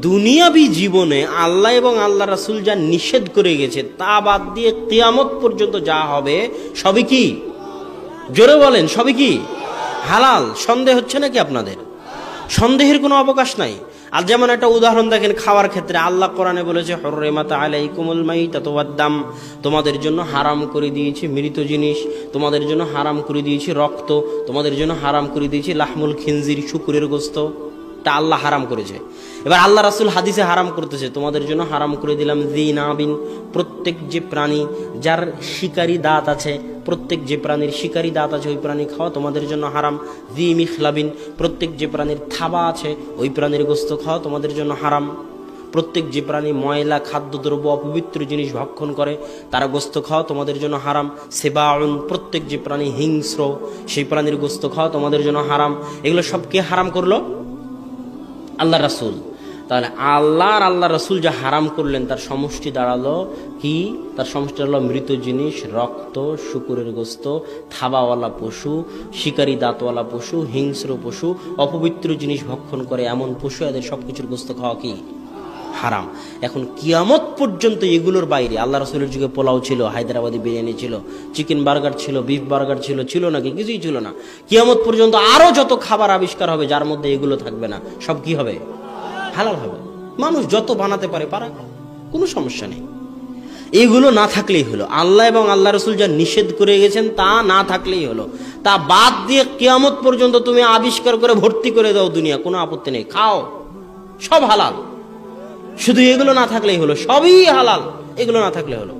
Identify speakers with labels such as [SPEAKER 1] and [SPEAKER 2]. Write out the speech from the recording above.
[SPEAKER 1] দুনিয়াবি জীবনে আল্লাহ এবং আল্লাহ রাসূল যা নিষেধ করে গেছে তা বাদ দিয়ে কিয়ামত পর্যন্ত যা হবে সবই কি? জোরে বলেন, সবই কি হালাল? সন্দেহ হচ্ছে নাকি আপনাদের? সন্দেহের কোনো অবকাশ নাই। আর যেমন একটা উদাহরণ দেখেন, খাওয়ার ক্ষেত্রে আল্লাহ কোরআনে বলেছে হুররিমাত আলাইকুমুল মাইতাতু ওয়াদ-দাম, তোমাদের জন্য হারাম করে দিয়েছি মৃত জিনিস, তোমাদের জন্য হারাম করে দিয়েছি রক্ত, তোমাদের জন্য হারাম করে দিয়েছি লাহমুল খিনজির, শুকুরের গোশত, তা আল্লাহ হারাম করেছে। এবার আল্লাহ রাসূল হাদিসে হারাম করতেছে, তোমাদের জন্য হারাম করে দিলাম জি নাবিন, প্রত্যেক যে প্রাণী যার শিকারী দাঁত আছে, প্রত্যেক যে প্রাণীর শিকারী দাঁত আছে ওই প্রাণী খাওয়া তোমাদের জন্য হারাম। জি মিখলাবিন, প্রত্যেক যে প্রাণীর থাবা আছে ওই প্রাণীর গোশত খাওয়া তোমাদের জন্য হারাম। প্রত্যেক যে প্রাণী ময়লা খাদ্যদ্রব্য অপবিত্র জিনিস ভক্ষণ করে তারা গোশত খাওয়া তোমাদের জন্য হারাম। সেবাউন, প্রত্যেক যে প্রাণী হিংস্র সেই প্রাণীর গোশত খাওয়া তোমাদের জন্য হারাম। এগুলো সব কে হারাম করলো? আল্লাহ রাসূল। তাহলে আল্লাহ রাসূল যা হারাম করলেন তার সমষ্টি দাঁড়ালো কি? তার সমষ্টি দাঁড়ালো মৃত জিনিস, রক্ত, শুকুরের গোশত, থাবাওয়ালা পশু, শিকারী দাঁতওয়ালা পশু, হিংস্র পশু, অপবিত্র জিনিস ভক্ষণ করে এমন পশু, এদের সবকিছুর গোশত খাওয়া কি? হারাম। এখন কিয়ামত পর্যন্ত এগুলোর বাইরে আল্লাহ রাসূলের যুগে পোলাও ছিল, হায়দ্রাবাদি বিরিয়ানি ছিল, চিকেন বার্গার ছিল, বিফ বার্গার ছিল, ছিল নাকি? কিছুই ছিল না। কিয়ামত পর্যন্ত আরো যত খাবার আবিষ্কার হবে যার মধ্যে এগুলো থাকবে না, সব কি হবে? হালাল হবে। মানুষ যত বানাতে পারে পারাক, কোনো সমস্যা নেই। এগুলো না থাকলেই হলো। আল্লাহ এবং আল্লাহ রাসূল যা নিষেধ করে গেছেন তা না থাকলেই হলো। তা বাদ দিয়ে কিয়ামত পর্যন্ত তুমি আবিষ্কার করে ভর্তি করে দাও দুনিয়া, কোনো আপত্তি নেই, খাও, সব হালাল। শুধু এগুলো না থাকলেই হলো, সবই হালাল, এগুলো না থাকলে হলো।